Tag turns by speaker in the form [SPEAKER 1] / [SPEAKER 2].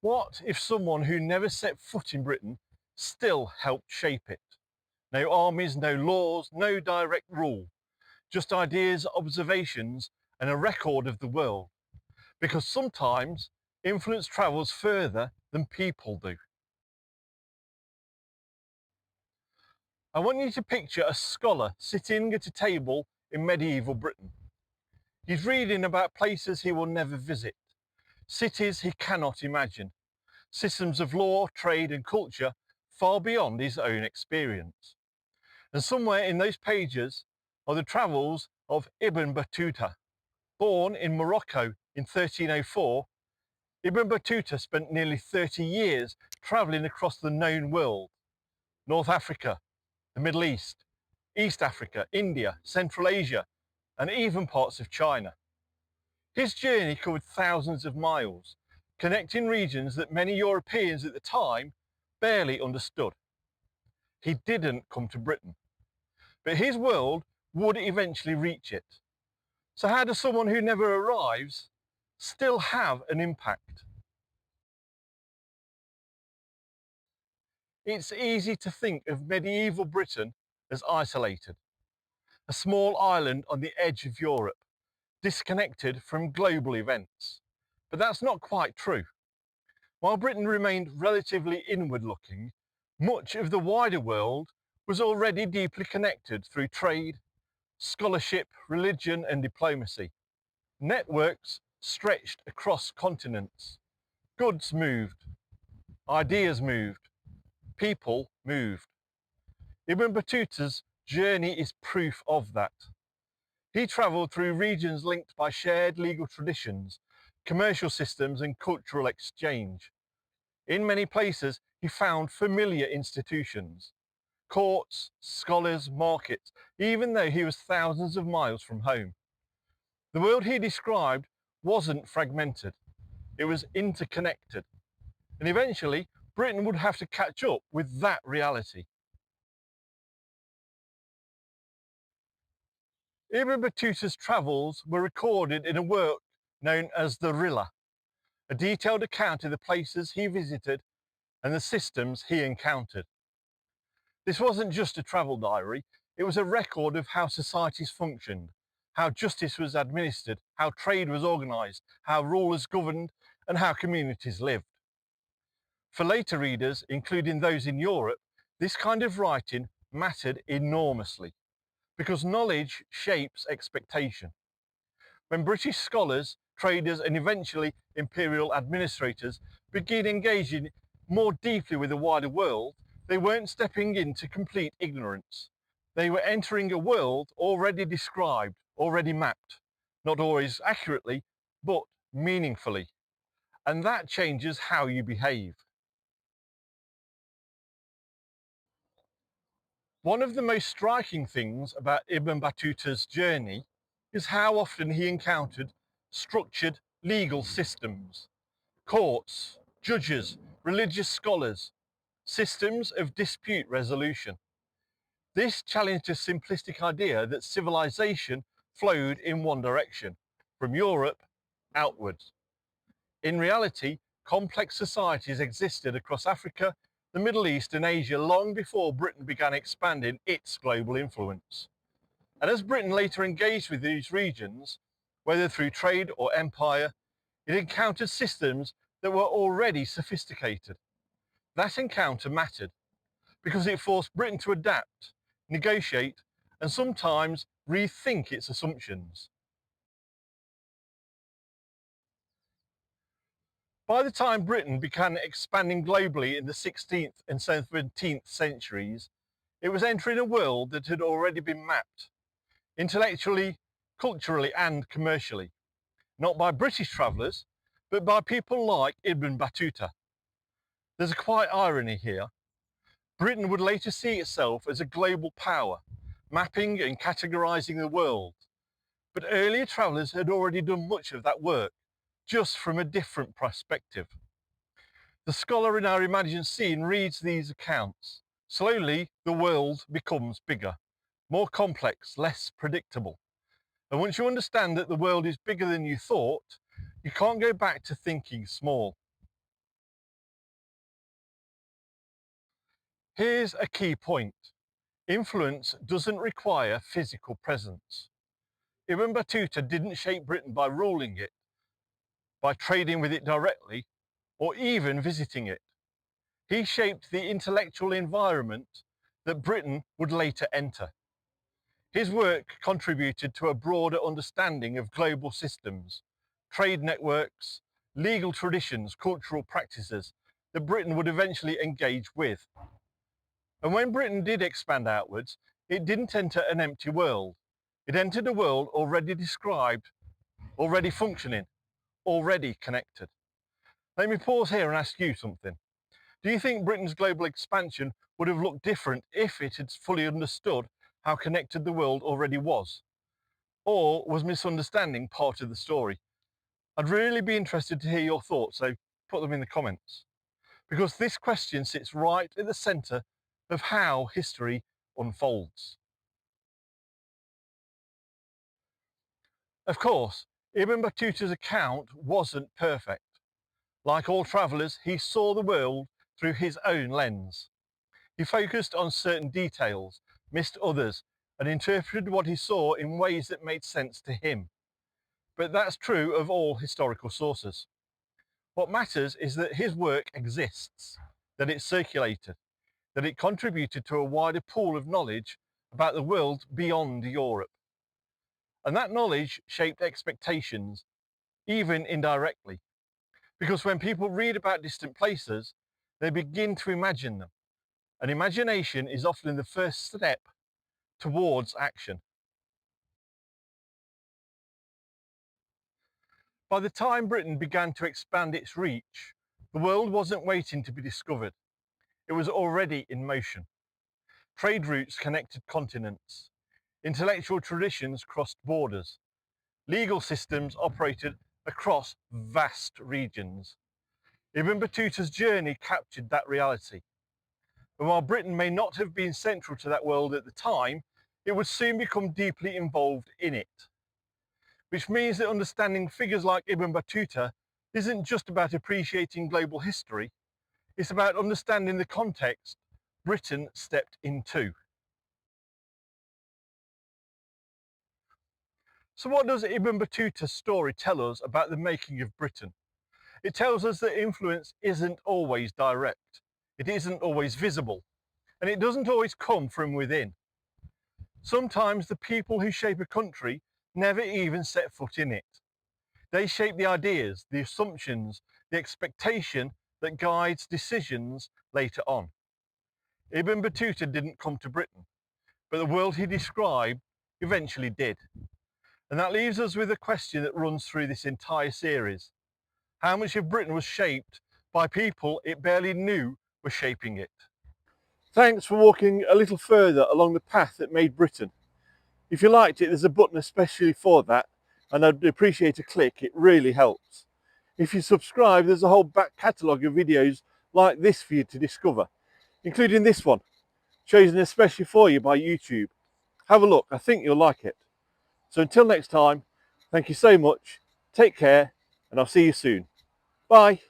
[SPEAKER 1] What if someone who never set foot in Britain still helped shape it? No armies, no laws, no direct rule, just ideas, observations, and a record of the world. Because sometimes influence travels further than people do. I want you to picture a scholar sitting at a table in medieval Britain. He's reading about places he will never visit, cities he cannot imagine, systems of law, trade, and culture far beyond his own experience. And somewhere in those pages are the travels of Ibn Battuta. Born in Morocco in 1304, Ibn Battuta spent nearly 30 years travelling across the known world: North Africa, the Middle East, East Africa, India, Central Asia, and even parts of China. His journey covered thousands of miles, connecting regions that many Europeans at the time barely understood. He didn't come to Britain, but his world would eventually reach it. So how does someone who never arrives still have an impact? It's easy to think of medieval Britain as isolated, a small island on the edge of Europe, disconnected from global events. But that's not quite true. While Britain remained relatively inward-looking, much of the wider world was already deeply connected through trade, scholarship, religion, and diplomacy. Networks stretched across continents. Goods moved, ideas moved, people moved. Ibn Battuta's journey is proof of that. He travelled through regions linked by shared legal traditions, commercial systems, and cultural exchange. In many places, he found familiar institutions, courts, scholars, markets, even though he was thousands of miles from home. The world he described wasn't fragmented, it was interconnected. And eventually, Britain would have to catch up with that reality. Ibn Battuta's travels were recorded in a work known as the Rihla, a detailed account of the places he visited and the systems he encountered. This wasn't just a travel diary, it was a record of how societies functioned, how justice was administered, how trade was organised, how rulers governed, and how communities lived. For later readers, including those in Europe, this kind of writing mattered enormously, because knowledge shapes expectation. When British scholars, traders, and eventually imperial administrators began engaging more deeply with the wider world, they weren't stepping into complete ignorance. They were entering a world already described, already mapped, not always accurately, but meaningfully. And that changes how you behave. One of the most striking things about Ibn Battuta's journey is how often he encountered structured legal systems, courts, judges, religious scholars, systems of dispute resolution. This challenged a simplistic idea that civilization flowed in one direction, from Europe outwards. In reality, complex societies existed across Africa, the Middle East, and Asia long before Britain began expanding its global influence. And as Britain later engaged with these regions, whether through trade or empire, it encountered systems that were already sophisticated. That encounter mattered because it forced Britain to adapt, negotiate, and sometimes rethink its assumptions. By the time Britain began expanding globally in the 16th and 17th centuries, it was entering a world that had already been mapped, intellectually, culturally, and commercially, not by British travellers, but by people like Ibn Battuta. There's a quiet irony here. Britain would later see itself as a global power, mapping and categorising the world. But earlier travellers had already done much of that work, just from a different perspective. The scholar in our imagined scene reads these accounts. Slowly, the world becomes bigger, more complex, less predictable. And once you understand that the world is bigger than you thought, you can't go back to thinking small. Here's a key point. Influence doesn't require physical presence. Ibn Battuta didn't shape Britain by ruling it, by trading with it directly, or even visiting it. He shaped the intellectual environment that Britain would later enter. His work contributed to a broader understanding of global systems, trade networks, legal traditions, cultural practices that Britain would eventually engage with. And when Britain did expand outwards, it didn't enter an empty world. It entered a world already described, already functioning, already connected. Let me pause here and ask you something. Do you think Britain's global expansion would have looked different if it had fully understood how connected the world already was? Or was misunderstanding part of the story? I'd really be interested to hear your thoughts, so put them in the comments. Because this question sits right at the centre of how history unfolds. Of course, Ibn Battuta's account wasn't perfect. Like all travellers, he saw the world through his own lens. He focused on certain details, missed others, and interpreted what he saw in ways that made sense to him. But that's true of all historical sources. What matters is that his work exists, that it circulated, that it contributed to a wider pool of knowledge about the world beyond Europe. And that knowledge shaped expectations, even indirectly. Because when people read about distant places, they begin to imagine them. And imagination is often the first step towards action. By the time Britain began to expand its reach, the world wasn't waiting to be discovered. It was already in motion. Trade routes connected continents. Intellectual traditions crossed borders. Legal systems operated across vast regions. Ibn Battuta's journey captured that reality. And while Britain may not have been central to that world at the time, it would soon become deeply involved in it. Which means that understanding figures like Ibn Battuta isn't just about appreciating global history, it's about understanding the context Britain stepped into. So what does Ibn Battuta's story tell us about the making of Britain? It tells us that influence isn't always direct, it isn't always visible, and it doesn't always come from within. Sometimes the people who shape a country never even set foot in it. They shape the ideas, the assumptions, the expectation that guides decisions later on. Ibn Battuta didn't come to Britain, but the world he described eventually did. And that leaves us with a question that runs through this entire series. How much of Britain was shaped by people it barely knew were shaping it? Thanks for walking a little further along the path that made Britain. If you liked it, there's a button especially for that, and I'd appreciate a click, it really helps. If you subscribe, there's a whole back catalogue of videos like this for you to discover, including this one, chosen especially for you by YouTube. Have a look, I think you'll like it. So until next time, thank you so much, take care, and I'll see you soon. Bye.